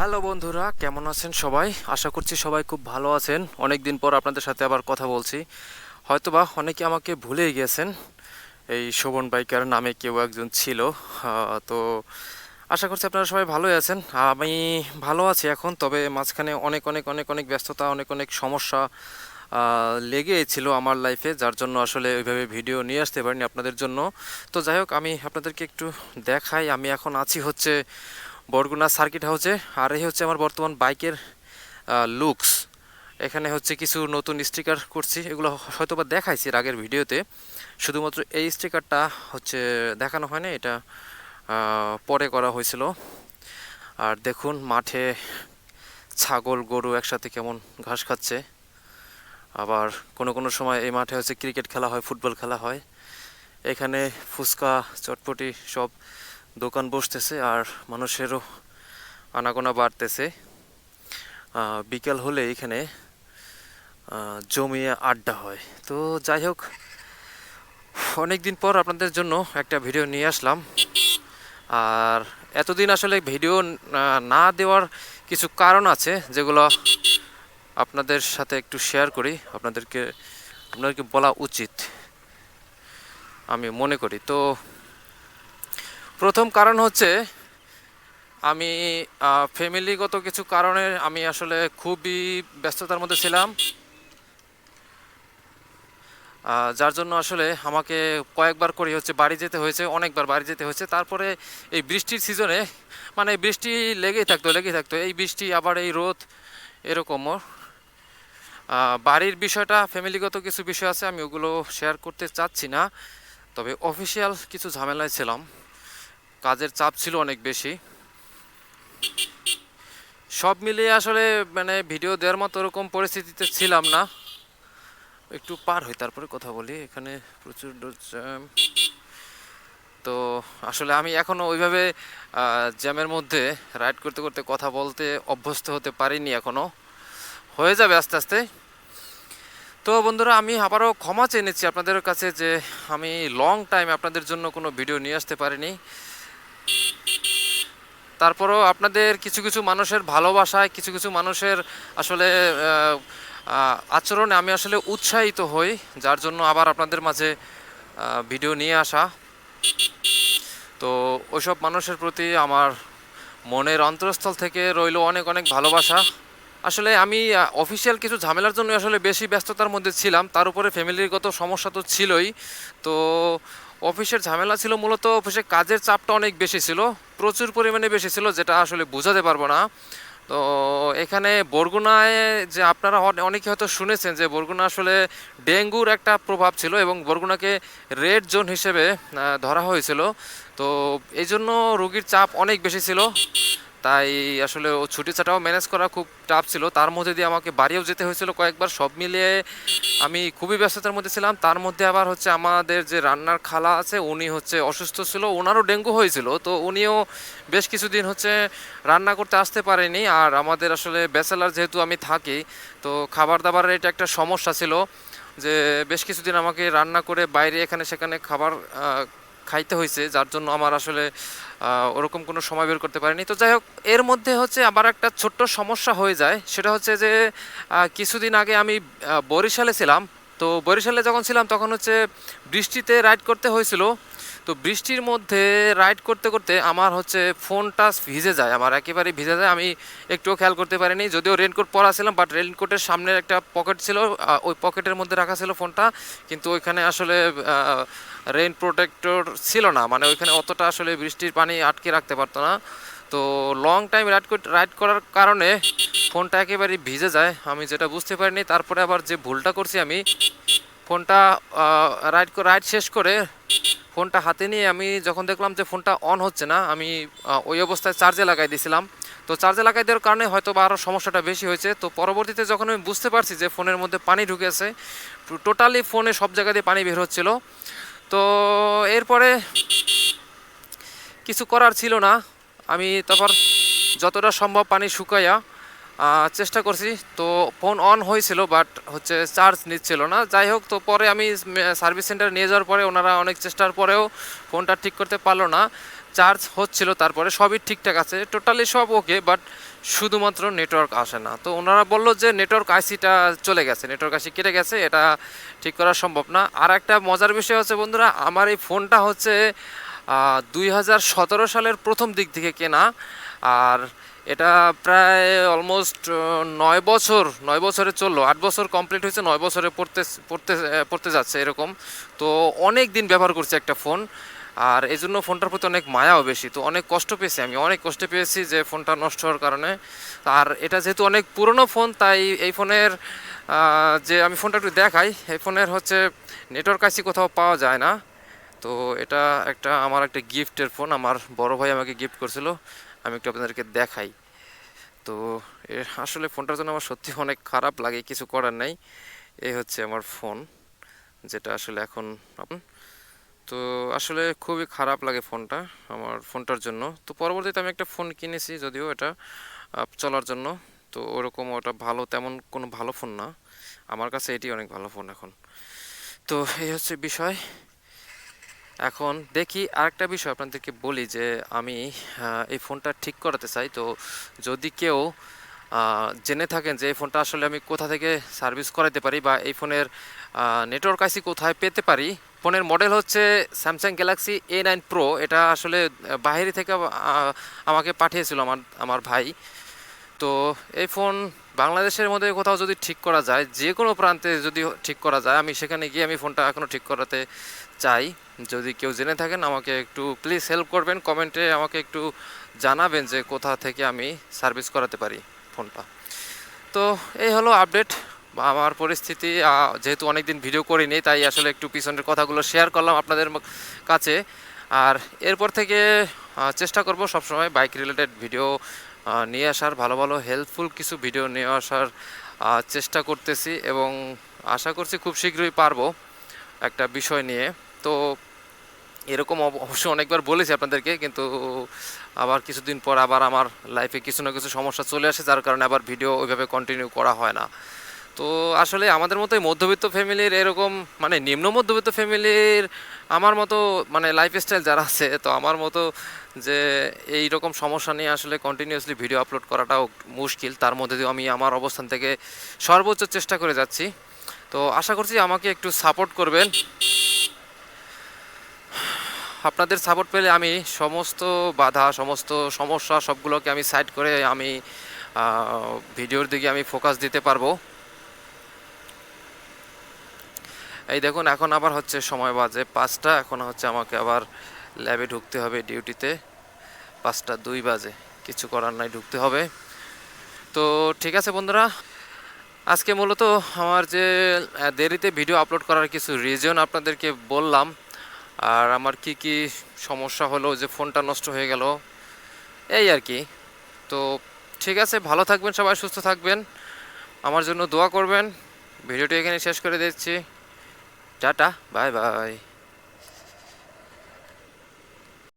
Hello বন্ধুরা, কেমন আছেন সবাই? আশা করছি সবাই খুব ভালো আছেন। অনেক দিন পর আপনাদের সাথে আবার কথা বলছি। হয়তোবা অনেকে আমাকে ভুলেই গেছেন। এই শোভন বাইকার নামে কেউ একজন ছিল। তো আশা করছি আপনারা সবাই ভালোই আছেন। আমি ভালো আছি এখন, তবে মাঝখানে অনেক অনেক অনেক অনেক ব্যস্ততা, অনেক অনেক সমস্যা লেগেই ছিল আমার লাইফে, যার জন্য আসলে ওইভাবে ভিডিও নিয়ে আসতে পারিনি আপনাদের জন্য। তো যাই হোক, আমি আপনাদেরকে একটু দেখাই। আমি এখন আছি হচ্ছে বরগুনা সার্কিট হাউসে। আর এই হচ্ছে আমার বর্তমান বাইকের লুকস। এখানে হচ্ছে কিছু নতুন স্টিকার করছি, এগুলো হয়তো বা দেখাইছি এর আগের ভিডিওতে। শুধুমাত্র এই স্টিকারটা হচ্ছে দেখানো হয় না, এটা পরে করা হয়েছিল। আর দেখুন মাঠে ছাগল গরু একসাথে কেমন ঘাস খাচ্ছে। আবার কোনো কোনো সময় এই মাঠে হচ্ছে ক্রিকেট খেলা হয়, ফুটবল খেলা হয়। এখানে ফুচকা চটপটি সব দোকান বসতেছে, আর মানুষেরও আনাগোনা বাড়তেছে। বিকেল হলে এখানে জমিয়ে আড্ডা হয়। তো যাই হোক, অনেক দিন পর আপনাদের জন্য একটা ভিডিও নিয়ে আসলাম। আর এতদিন আসলে ভিডিও না দেওয়ার কিছু কারণ আছে, যেগুলো আপনাদের সাথে একটু শেয়ার করি। আপনাদেরকে বলা উচিত আমি মনে করি। তো প্রথম কারণ হচ্ছে, আমি ফ্যামিলিগত কিছু কারণে আমি আসলে খুবই ব্যস্ততার মধ্যে ছিলাম। যার জন্য আসলে আমাকে কয়েকবার করে হচ্ছে বাড়ি যেতে হয়েছে, অনেকবার বাড়ি যেতে হয়েছে। তারপরে এই বৃষ্টির সিজনে, মানে বৃষ্টি লেগেই থাকতো, এই বৃষ্টি আবার এই রোদ, এরকমও। বাড়ির বিষয়টা ফ্যামিলিগত কিছু বিষয় আছে, আমি ওগুলো শেয়ার করতে চাচ্ছি না। তবে অফিসিয়াল কিছু ঝামেলায় ছিলাম, কাজের চাপ ছিল অনেক বেশি। সব মিলিয়ে আসলে মানে ভিডিও দেওয়ার মতো ওরকম পরিস্থিতিতে ছিলাম না। একটু পার হই তারপরে কথা বলি। এখানে প্রচুর জ্যাম। তো আসলে আমি এখনও ওইভাবে জ্যামের মধ্যে রাইড করতে করতে কথা বলতে অভ্যস্ত হতে পারিনি এখনও। হয়ে যাবে আস্তে আস্তে। তো বন্ধুরা, আমি আবারও ক্ষমা চেয়ে নিচ্ছি আপনাদের কাছে যে আমি লং টাইম আপনাদের জন্য কোনো ভিডিও নিয়ে আসতে পারিনি। তারপরেও আপনাদের কিছু কিছু মানুষের ভালোবাসায়, কিছু কিছু মানুষের আসলে আচরণে আমি আসলে উৎসাহিত হই, যার জন্য আবার আপনাদের মাঝে ভিডিও নিয়ে আসা। তো ওইসব মানুষের প্রতি আমার মনের অন্তরস্থল থেকে রইল অনেক অনেক ভালোবাসা। আসলে আমি অফিসিয়াল কিছু ঝামেলার জন্য আসলে বেশি ব্যস্ততার মধ্যে ছিলাম, তার উপরে ফ্যামিলিগত সমস্যা তো ছিলই। তো অফিসের ঝামেলা ছিল, মূলত অফিসে কাজের চাপটা অনেক বেশি ছিল, প্রচুর পরিমাণে বেশি ছিল, যেটা আসলে বোঝাতে পারবো না। তো এখানে বরগুনায়, যে আপনারা অনেকে হয়তো শুনেছেন যে বরগুনা আসলে ডেঙ্গুর একটা প্রভাব ছিল, এবং বরগুনাকে রেড জোন হিসেবে ধরা হয়েছিল। তো এই জন্য রোগীর চাপ অনেক বেশি ছিল। তাই আসলে ও ছুটি ছাটাও ম্যানেজ করা খুব টাফ ছিল। তার মধ্যে দিয়ে আমাকে বাড়িও যেতে হয়েছিল কয়েকবার। সব মিলিয়ে আমি খুবই ব্যস্ততার মধ্যে ছিলাম। তার মধ্যে আবার হচ্ছে আমাদের যে রান্নার খালা আছে, উনি হচ্ছে অসুস্থ ছিল, ওনারও ডেঙ্গু হয়েছিল। তো উনিও বেশ কিছুদিন হচ্ছে রান্না করতে আসতে পারেনি। আর আমাদের আসলে ব্যাচেলার যেহেতু আমি থাকি, তো খাবার দাবারের এটা একটা সমস্যা ছিল যে বেশ কিছুদিন আমাকে রান্না করে বাইরে এখানে সেখানে খাবার খাইতে হয়েছে, যার জন্য আমার আসলে ওরকম কোনো সময় বের করতে পারিনি। তো যাই হোক, এর মধ্যে হচ্ছে আবার একটা ছোট্ট সমস্যা হয়ে যায়। সেটা হচ্ছে যে কিছুদিন আগে আমি বরিশালে ছিলাম। তো বরিশালে যখন ছিলাম তখন হচ্ছে বৃষ্টিতে রাইড করতে হয়েছিল। তো বৃষ্টির মধ্যে রাইড করতে করতে আমার হচ্ছে ফোনটা ভিজে যায়, আমার একেবারেই ভিজে যায়। আমি একটুও খেয়াল করতে পারিনি, যদিও রেনকোট পরা ছিলাম, বাট রেনকোটের সামনের একটা পকেট ছিল, ওই পকেটের মধ্যে রাখা ছিল ফোনটা। কিন্তু ওইখানে আসলে রেইন প্রোটেক্টর ছিল না, মানে ওইখানে অতটা আসলে বৃষ্টির পানি আটকে রাখতে পারতো না। তো লং টাইম রাইড করার কারণে ফোনটা একেবারেই ভিজে যায়, আমি যেটা বুঝতে পারিনি। তারপরে আবার যে ভুলটা করছি, আমি ফোনটা রাইড শেষ করে ফোনটা হাতে নিয়ে আমি যখন দেখলাম যে ফোনটা অন হচ্ছে না, আমি ওই অবস্থায় চার্জে লাগাই দিয়েছিলাম। তো চার্জে লাগাই দেওয়ার কারণে হয়তো বা আরও সমস্যাটা বেশি হয়েছে। তো পরবর্তীতে যখন আমি বুঝতে পারছি যে ফোনের মধ্যে পানি ঢুকেছে, টোটালি ফোনে সব জায়গা দিয়ে পানি বের হচ্ছিল। তো এরপরে কিছু করার ছিল না, আমি তারপর যতটা সম্ভব পানি শুকাইয়া চেষ্টা করছি। তো ফোন অন হয়েছিল, বাট হচ্ছে চার্জ নিচ্ছিল না। যাই হোক, তো পরে আমি সার্ভিস সেন্টারে নিয়ে যাওয়ার পরে ওনারা অনেক চেষ্টার পরেও ফোনটা ঠিক করতে পারলো না। চার্জ হচ্ছিল, তারপরে সবই ঠিকঠাক আছে, টোটালি সব ওকে, বাট শুধুমাত্র নেটওয়ার্ক আসে না। তো ওনারা বললো যে নেটওয়ার্ক আইসিটা চলে গেছে, নেটওয়ার্ক আইসি কেটে গেছে, এটা ঠিক করা সম্ভব না। আর একটা মজার বিষয় হচ্ছে বন্ধুরা, আমার এই ফোনটা হচ্ছে 2017 সালের প্রথম দিক থেকে কেনা, আর এটা প্রায় অলমোস্ট 9 বছরে চললো, 8 বছর কমপ্লিট হয়েছে, 9 বছরে পড়তে যাচ্ছে এরকম। তো অনেক দিন ব্যবহার করছি একটা ফোন, আর এই জন্য ফোনটার প্রতি অনেক মায়াও বেশি। তো অনেক কষ্ট পেয়েছি, আমি অনেক কষ্ট পেয়েছি যে ফোনটা নষ্ট হওয়ার কারণে। আর এটা যেহেতু অনেক পুরনো ফোন, তাই এই ফোনের যে আমি ফোনটা একটু দেখাই, এই ফোনের হচ্ছে নেটওয়ার্ক আইসি কোথাও পাওয়া যায় না। তো এটা আমার একটা গিফটের ফোন, আমার বড় ভাই আমাকে গিফট করছিল, আমি একটু আপনাদেরকে দেখাই। তো আসলে ফোনটার জন্য আমার সত্যি অনেক খারাপ লাগে, কিছু করার নেই। এই হচ্ছে আমার ফোন, যেটা আসলে এখন তো আসলে খুবই খারাপ লাগে ফোনটা, আমার ফোনটার জন্য। তো পরবর্তীতে আমি একটা ফোন কিনেছি, যদিও এটা চলার জন্য। তো ওরকম ওটা ভালো, তেমন কোনো ভালো ফোন না, আমার কাছে এটি অনেক ভালো ফোন এখন। তো এই হচ্ছে বিষয়। এখন দেখি আরেকটা বিষয় আপনাদেরকে বলি, যে আমি এই ফোনটা ঠিক করাতে চাই। তো যদি কেউ জেনে থাকেন যে এই ফোনটা আসলে আমি কোথা থেকে সার্ভিস করাতে পারি, বা এই ফোনের নেটওয়ার্ক আইসি কোথায় পেতে পারি। ফোনের মডেল হচ্ছে স্যামসাং গ্যালাক্সি A9 প্রো। এটা আসলে বাইরে থেকে আমাকে পাঠিয়েছিল আমার ভাই। তো এই ফোন বাংলাদেশের মধ্যে কোথাও যদি ঠিক করা যায়, যে কোনো প্রান্তে যদি ঠিক করা যায়, আমি সেখানে গিয়ে আমি ফোনটা এখনও ঠিক করাতে চাই। যদি কেউ জেনে থাকেন আমাকে একটু প্লিজ হেল্প করবেন, কমেন্টে আমাকে একটু জানাবেন যে কোথা থেকে আমি সার্ভিস করাতে পারি ফোনটা। তো এই হলো আপডেট বা আমার পরিস্থিতি। যেহেতু অনেক দিন ভিডিও করিনি, তাই আসলে একটু পিছনের কথাগুলো শেয়ার করলাম আপনাদের কাছে। আর এরপর থেকে চেষ্টা করব সবসময় বাইক রিলেটেড ভিডিও নিয়ে আসার, ভালো ভালো হেল্পফুল কিছু ভিডিও নিয়ে আসার চেষ্টা করতেছি, এবং আশা করছি খুব শীঘ্রই পারবো একটা বিষয় নিয়ে। তো এরকম অবশ্য অনেকবার বলেছি আপনাদেরকে, কিন্তু আবার কিছুদিন পর আবার আমার লাইফে কিছু না কিছু সমস্যা চলে আসে, যার কারণে আবার ভিডিও ওইভাবে কন্টিনিউ করা হয় না। তো আসলে আমাদের মতোই মধ্যবিত্ত ফ্যামিলির এরকম, মানে নিম্ন মধ্যবিত্ত ফ্যামিলির আমার মতো মানে লাইফস্টাইল যারা আছে, তো আমার মতো যে এই রকম সমস্যা নিয়ে আসলে কন্টিনিউয়াসলি ভিডিও আপলোড করাটাও মুশকিল। তার মধ্যে দিয়ে আমি আমার অবস্থান থেকে সর্বোচ্চ চেষ্টা করে যাচ্ছি। তো আশা করছি আমাকে একটু সাপোর্ট করবেন। আপনাদের সাপোর্ট পেলে আমি সমস্ত বাধা, সমস্ত সমস্যা সবগুলোকে আমি সাইড করে আমি ভিডিওর দিকে আমি ফোকাস দিতে পারবো। এই দেখুন, এখন আবার হচ্ছে সময় বাজে 5টা, এখন হচ্ছে আমাকে আবার ল্যাবে ঢুকতে হবে ডিউটিতে। 5টা 2 বাজে, কিছু করার নাই, ঢুকতে হবে। তো ঠিক আছে বন্ধুরা, আজকে মূলত আমার যে দেরিতে ভিডিও আপলোড করার কিছু রিজন আপনাদেরকে বললাম, আর আমার কি কি সমস্যা হলো, যে ফোনটা নষ্ট হয়ে গেল, এই আর কি। তো ঠিক আছে, ভালো থাকবেন সবাই, সুস্থ থাকবেন, আমার জন্য দোয়া করবেন। ভিডিওটি এখানে শেষ করে দিচ্ছি। Tata, bye bye.